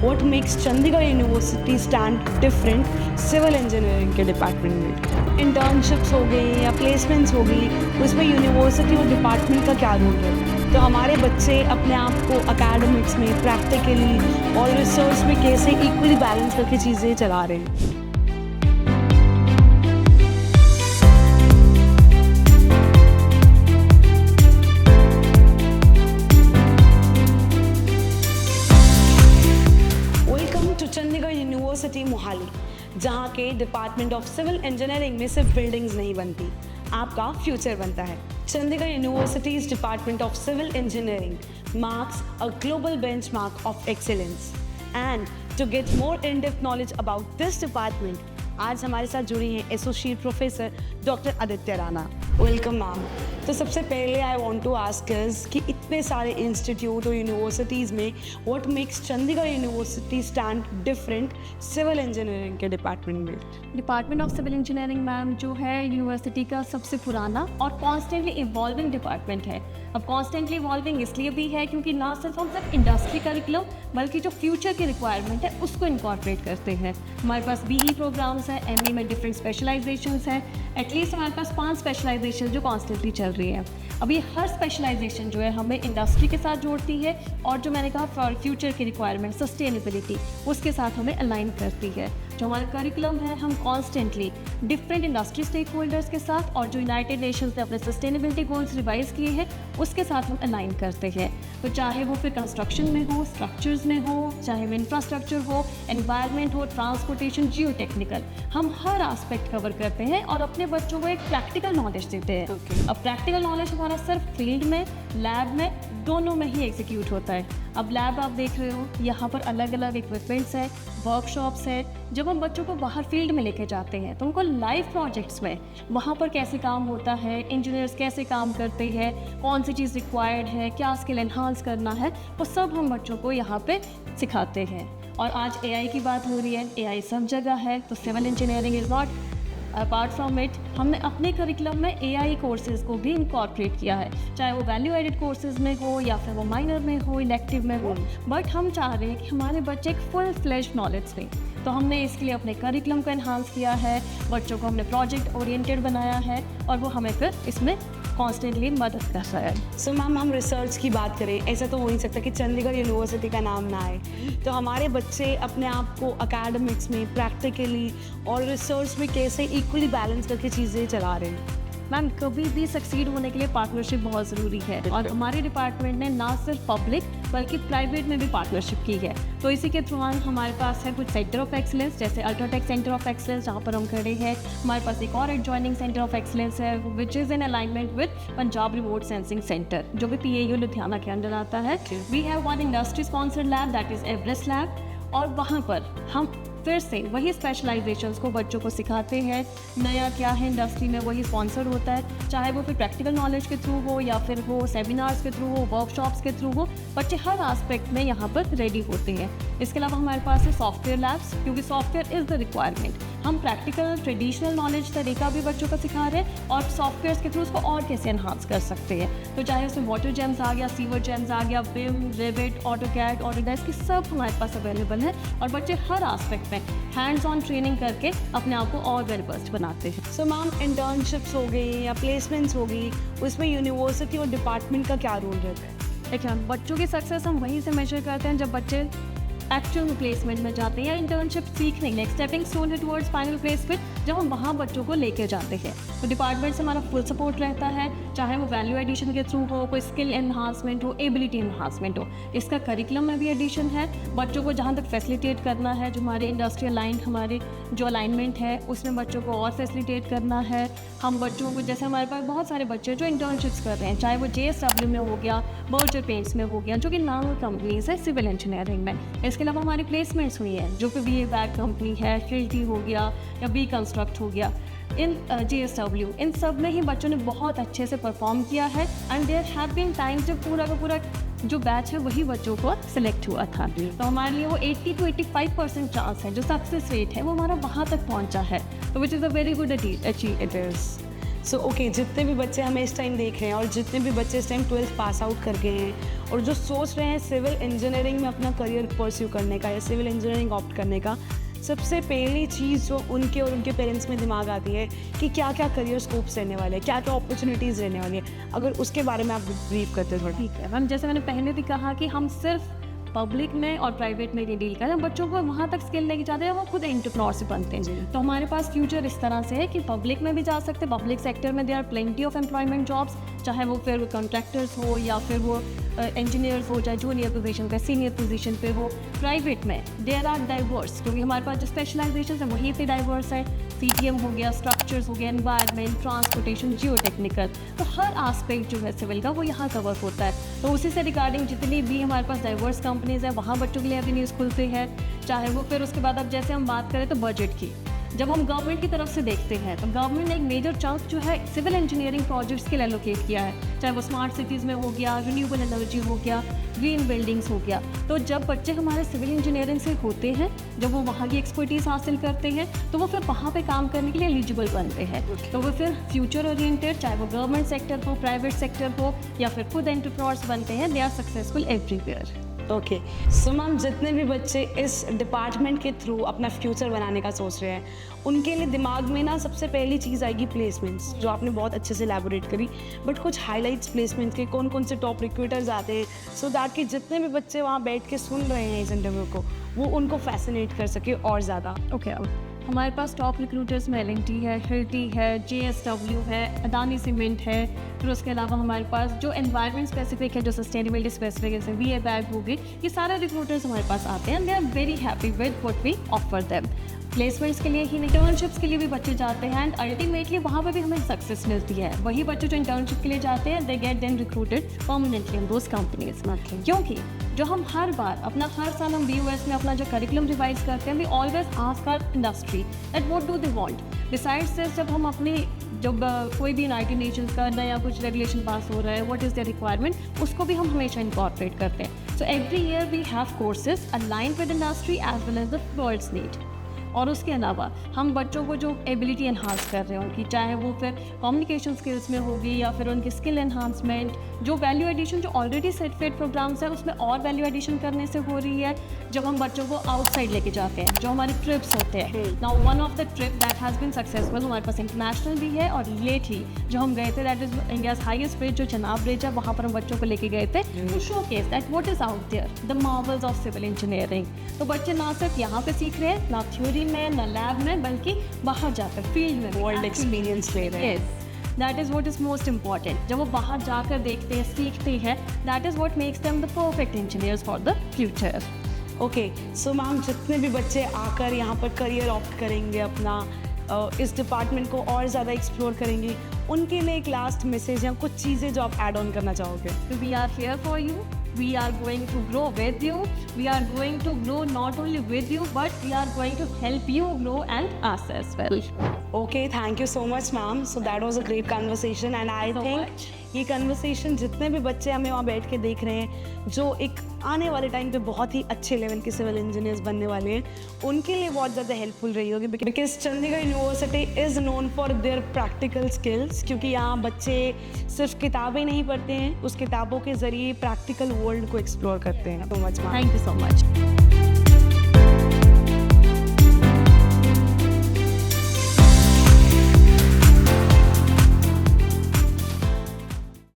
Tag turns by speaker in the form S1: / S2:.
S1: What makes Chandigarh University stand different civil engineering के department में। Internships हो गई या प्लेसमेंट्स हो गई, उसमें यूनिवर्सिटी और डिपार्टमेंट का क्या रोल है। तो हमारे बच्चे अपने आप को एकेडमिक्स में, प्रैक्टिकली और रिसर्च में कैसे इक्वली बैलेंस करके चीज़ें चला रहे हैं। चंडीगढ़ यूनिवर्सिटी मोहाली, जहाँ के डिपार्टमेंट ऑफ सिविल इंजीनियरिंग में सिर्फ बिल्डिंग्स नहीं बनती, आपका फ्यूचर बनता है। Chandigarh University's department of civil engineering marks a global benchmark of excellence. And to get more in-depth knowledge about this department, आज हमारे साथ जुड़ी हैं associate professor doctor Aditya Rana. Welcome ma'am. तो सबसे पहले I want to ask us कि इतने सारे इंस्टीट्यूट और यूनिवर्सिटीज़ में what makes Chandigarh University stand different civil engineering के डिपार्टमेंट में।
S2: Department of civil engineering ma'am जो है यूनिवर्सिटी का सबसे पुराना और कॉन्स्टेंटली इवॉल्विंग डिपार्टमेंट है। अब कॉन्स्टेंटली इवॉल्विंग इसलिए भी है क्योंकि ना सिर्फ हम सिर्फ इंडस्ट्री करिकुलम बल्कि जो फ्यूचर की रिक्वायरमेंट है उसको इनकॉर्पोरेट करते हैं। हमारे पास BE प्रोग्राम्स हैं, ME में डिफरेंट स्पेशलाइजेशंस हैं, एटलीस्ट हमारे पास 5 स्पेशलाइजेशन जो कॉन्स्टेंटली चल रही है। अब ये हर स्पेशलाइजेशन जो है हमें इंडस्ट्री के साथ जोड़ती है और जो मैंने कहा फॉर फ्यूचर की रिक्वायरमेंट सस्टेनेबिलिटी उसके साथ हमें अलाइन करती है। जो हमारा करिकुलम है हम constantly different industry stakeholders के साथ और जो यूनाइटेड नेशंस ने अपने सस्टेनेबिलिटी गोल्स रिवाइज किए हैं उसके साथ हम अलाइन करते हैं। तो चाहे वो फिर कंस्ट्रक्शन में हो, स्ट्रक्चर्स में हो, चाहे वो इंफ्रास्ट्रक्चर हो, एनवायरनमेंट हो, ट्रांसपोर्टेशन, जियो टेक्निकल, हम हर एस्पेक्ट कवर करते हैं और अपने बच्चों को एक प्रैक्टिकल नॉलेज देते हैं। अब प्रैक्टिकल नॉलेज हमारा सिर्फ फील्ड में, लैब में, दोनों में ही एग्जीक्यूट होता है। अब लैब आप देख रहे हो, यहाँ पर अलग अलग इक्विपमेंट्स हैं, वर्कशॉप्स हैं। जब हम बच्चों को बाहर फील्ड में लेके जाते हैं तो उनको लाइव प्रोजेक्ट्स में वहाँ पर कैसे काम होता है, इंजीनियर्स कैसे काम करते हैं, कौन सी चीज़ रिक्वायर्ड है, क्या स्किल एनहांस करना है, वो सब हम बच्चों को यहाँ पे सिखाते हैं। और आज AI की बात हो रही है, AI सब जगह है, तो civil engineering is not apart from it. हमने अपने करिकुलम में AI कोर्सेज़ को भी इनकॉर्पोरेट किया है, चाहे वो वैल्यू एडेड कोर्सेज़ में हो या फिर वो माइनर में हो, इलेक्टिव में हो, बट हम चाह रहे हैं कि हमारे बच्चे एक फुल फ्लेज्ड नॉलेज लें। तो हमने इसके लिए अपने करिकुलम को एनहांस किया है, बच्चों को हमने प्रोजेक्ट ओरिएंटेड बनाया है और वो हमें फिर इसमें कॉन्स्टेंटली मदद कर रहा है।
S1: सो मैम, हम रिसर्च की बात करें, ऐसा तो हो नहीं सकता कि चंडीगढ़ यूनिवर्सिटी का नाम ना आए। तो हमारे बच्चे अपने आप को एकेडमिक्स में, प्रैक्टिकली और रिसर्च में कैसे इक्वली बैलेंस करके चीज़ें चला रहे हैं।
S2: मैम, कभी भी सक्सीड होने के लिए पार्टनरशिप बहुत ज़रूरी है और हमारे डिपार्टमेंट ने ना सिर्फ पब्लिक बल्कि प्राइवेट में भी पार्टनरशिप की है। तो इसी के थ्रू हमारे पास है कुछ सेंटर ऑफ एक्सीलेंस, जैसे अल्ट्राटेक सेंटर ऑफ एक्सीलेंस जहाँ पर हम खड़े हैं। हमारे पास एक और एडजॉइनिंग सेंटर ऑफ एक्सीलेंस है which is in alignment with Punjab remote sensing centre जो भी PAU लुधियाना के अंडर आता है। We have one industry sponsored lab that is Everest lab और वहाँ पर हम फिर से वही स्पेशलाइजेशंस को बच्चों को सिखाते हैं। नया क्या है इंडस्ट्री में वही स्पॉन्सर होता है, चाहे वो फिर प्रैक्टिकल नॉलेज के थ्रू हो या फिर वो सेमिनार्स के थ्रू हो, वर्कशॉप्स के थ्रू हो, बच्चे हर एस्पेक्ट में यहाँ पर रेडी होते हैं। इसके अलावा हमारे पास है सॉफ्टवेयर लैब्स, क्योंकि सॉफ्टवेयर इज़ द रिक्वायरमेंट। हम प्रैक्टिकल ट्रेडिशनल नॉलेज तरीका भी बच्चों को सिखा रहे हैं और सॉफ्टवेयर के थ्रू उसको और कैसे एनहांस कर सकते हैं। तो चाहे उसमें वाटर जेम्स आ गया, सीवर जेम्स आ गया, विम, रिविट, ऑटोकैड, ऑटोडेस्क, सब हमारे पास अवेलेबल है और बच्चे हर एस्पेक्ट में हैंड्स ऑन ट्रेनिंग करके अपने आप को और वेल वर्स्ड बनाते हैं।
S1: सो मैम, इंटर्नशिप्स हो गई या प्लेसमेंट्स हो गई, उसमें यूनिवर्सिटी और डिपार्टमेंट का क्या रोल रहता है।
S2: देखिए, बच्चों की सक्सेस हम वहीं से मेजर करते हैं जब बच्चे एक्चुअल प्लेसमेंट में जाते हैं या इंटर्नशिप सीखने के लिए स्टेपिंग स्टोन है टुवर्ड्स फाइनल प्लेसमेंट, जब हम वहाँ बच्चों को लेके जाते हैं। तो डिपार्टमेंट से हमारा फुल सपोर्ट रहता है, चाहे वो वैल्यू एडिशन के थ्रू हो, कोई स्किल एनहांसमेंट हो, एबिलिटी एनहांसमेंट हो। इसका करिकुलम में भी एडिशन है, बच्चों को जहाँ तक फैसिलिटेट करना है, जो हमारे इंडस्ट्री अलाइन हमारे जो अलाइनमेंट है उसमें बच्चों को और फैसिलिटेट करना है। हम बच्चों को, जैसे हमारे पास बहुत सारे बच्चे जो इंटर्नशिप्स कर रहे हैं, चाहे वो JSW में हो गया, बर्जर पेंट्स में हो गया, जो कि नाम कंपनीज है सिविल इंजीनियरिंग में। इसके अलावा हमारी प्लेसमेंट्स हुई हैं जो कि BA बैग कंपनी है, फिल्टी हो गया या B कंस्ट्रक्ट हो गया, इन JSW, इन सब में ही बच्चों ने बहुत अच्छे से परफॉर्म किया है and there have been times जब पूरा का पूरा जो बैच है वही बच्चों को सिलेक्ट हुआ था। तो हमारे लिए वो 80 to 85% चांस है, जो सक्सेस रेट है वो हमारा वहाँ तक पहुँचा है, तो which is a very good achievement.
S1: So okay, जितने भी बच्चे हमें इस टाइम देख रहे हैं और जितने भी बच्चे इस टाइम 12th पास आउट कर गए हैं और जो सोच रहे हैं सिविल इंजीनियरिंग में अपना करियर परस्यू करने का या सिविल इंजीनियरिंग ऑप्ट करने का, सबसे पहली चीज़ जो उनके और उनके पेरेंट्स में दिमाग आती है कि क्या क्या करियर स्कोप्स रहने वाले हैं, क्या क्या अपॉर्चुनिटीज़ रहने वाली है, अगर उसके बारे में आप ब्रीफ करते थोड़ा।
S2: ठीक है मैम, जैसे मैंने पहले भी कहा कि हम सिर्फ पब्लिक में और प्राइवेट में नहीं डील करें, हम बच्चों को वहाँ तक स्किल लेके जाते हैं वो खुद एंटरप्रेन्योर बनते हैं। तो हमारे पास फ्यूचर इस तरह से है कि पब्लिक में भी जा सकते हैं, पब्लिक सेक्टर में there are plenty of employment jobs, चाहे वो फिर कॉन्ट्रैक्टर्स हो या फिर वो इंजीनियर्स हो, चाहे जूनियर पोजीशन पे सीनियर पोजीशन पे हो। प्राइवेट में देयर आर डाइवर्स, क्योंकि हमारे पास जो स्पेशलाइजेशन है वहीं पे डाइवर्स है। CTM हो गया, स्ट्रक्चर्स हो गया, एनवायरनमेंट, ट्रांसपोर्टेशन, जियो टेक्निकल, तो हर आस्पेक्ट जो है सिविल का वो यहाँ कवर होता है। तो उसी से रिगार्डिंग जितनी भी हमारे पास डाइवर्स कंपनीज है वहाँ बच्चों के लिए एवेन्यूज़ खुलते हैं। चाहे वो फिर उसके बाद अब जैसे हम बात करें तो बजट की, जब हम गवर्नमेंट की तरफ से देखते हैं तो गवर्नमेंट ने एक मेजर चंक जो है सिविल इंजीनियरिंग प्रोजेक्ट्स के लिए एलोकेट किया है, चाहे वो स्मार्ट सिटीज़ में हो गया, रिन्यूएबल एनर्जी हो गया, ग्रीन बिल्डिंग्स हो गया। तो जब बच्चे हमारे सिविल इंजीनियरिंग से होते हैं, जब वो वहाँ की एक्सपर्टीज़ हासिल करते हैं तो वो फिर वहाँ पे काम करने के लिए एलिजिबल बनते हैं। तो वो फिर फ्यूचर ओरिएंटेड, चाहे वो गवर्नमेंट सेक्टर हो, प्राइवेट सेक्टर हो या फिर खुद एंटरप्रेन्योर्स बनते हैं, they are successful everywhere.
S1: Okay, so ma'am जितने भी बच्चे इस डिपार्टमेंट के थ्रू अपना फ्यूचर बनाने का सोच रहे हैं, उनके लिए दिमाग में ना सबसे पहली चीज़ आएगी प्लेसमेंट्स, जो आपने बहुत अच्छे से एलैबोरेट करी। बट कुछ हाइलाइट्स प्लेसमेंट के, कौन कौन से टॉप रिक्रूटर्स आते हैं, सो दैट कि जितने भी बच्चे वहाँ बैठ के सुन रहे हैं इस इंटरव्यू को, वो उनको फैसिनेट कर सके और ज़्यादा।
S2: ओके, हमारे पास टॉप रिक्रूटर्स में L&T है, हिल्टी है, JSW है, अदानी सीमेंट है। फिर उसके अलावा हमारे पास जो एनवायरनमेंट स्पेसिफिक है, जो सस्टेनेबिलिटी स्पेसिफिक है, जैसे VA बैग हो गई, ये सारे रिक्रूटर्स हमारे पास आते हैं। They are very happy with what we offer them. Placements के लिए ही, इंटर्नशिप्स के लिए भी बच्चे जाते हैं एंड अल्टीमेटली वहाँ पे भी हमें सक्सेस मिलती है। वही बच्चे जो इंटर्नशिप के लिए जाते हैं, they get then recruited permanently in those companies. क्योंकि जो हम हर साल हम BOS में अपना जो करिकुलम रिवाइज करते हैं, we always ask our industry that what do they want. Besides this, जब हम अपनी जब कोई भी यूनाइटेड नेशंस का नया कुछ रेगुलेशन पास हो रहा है, व्हाट इज़ द रिक्वायरमेंट, उसको भी हम हमेशा इनकॉर्पोरेट करते हैं। So every year we have courses aligned with industry as well as the world's need. और उसके अलावा हम बच्चों को जो एबिलिटी एनहांस कर रहे हैं उनकी, चाहे वो फिर कम्युनिकेशन स्किल्स में होगी या फिर उनकी स्किल एनहांसमेंट, जो वैल्यू एडिशन जो ऑलरेडी सर्टिफाइड प्रोग्राम्स है उसमें और वैल्यू एडिशन करने से हो रही है। जब हम बच्चों को आउटसाइड लेके जाते हैं, जो हमारे ट्रिप्स होते हैं, now one of the trip that has been successful, हमारे पास इंटरनेशनल भी है और लेटली जो हम गए थे, that is India's highest bridge जो चनाब ब्रिज है, वहाँ पर हम बच्चों को लेके गए थे to showcase that what is out there, the marvels of civil engineering. तो बच्चे ना सिर्फ यहाँ पे सीख रहे हैं, ना थ्योरी में ना लैब में, बल्कि बाहर जाकर फील्ड में
S1: वर्ल्ड एक्सपीरियंस ले रहे हैं।
S2: That is what is most important. जब वो बाहर जाकर देखते हैं, सीखते हैं, that is what makes them the perfect engineers for the future.
S1: Okay, so ma'am जितने भी बच्चे आकर यहाँ पर करियर ऑप्ट करेंगे अपना, इस डिपार्टमेंट को और ज़्यादा एक्सप्लोर करेंगे, उनके लिए एक लास्ट मैसेज या कुछ चीज़ें जो आप ऐड ऑन करना चाहोगे?
S2: We are here for you, we are going to grow with you, we are going to grow not only with you but we are going to help you grow and us as well.
S1: Okay, thank you so much ma'am, so that was a great conversation and I think ये conversation जितने भी बच्चे हमें वहाँ बैठ के देख रहे हैं, जो एक आने वाले टाइम पे बहुत ही अच्छे लेवल के सिविल इंजीनियर्स बनने वाले हैं, उनके लिए बहुत ज़्यादा हेल्पफुल रही होगी। Because Chandigarh university is known for their practical skills, क्योंकि यहाँ बच्चे सिर्फ किताबें नहीं पढ़ते हैं, उस किताबों के ज़रिए प्रैक्टिकल वर्ल्ड को एक्सप्लोर करते हैं। So much ma'am,
S2: thank you so much.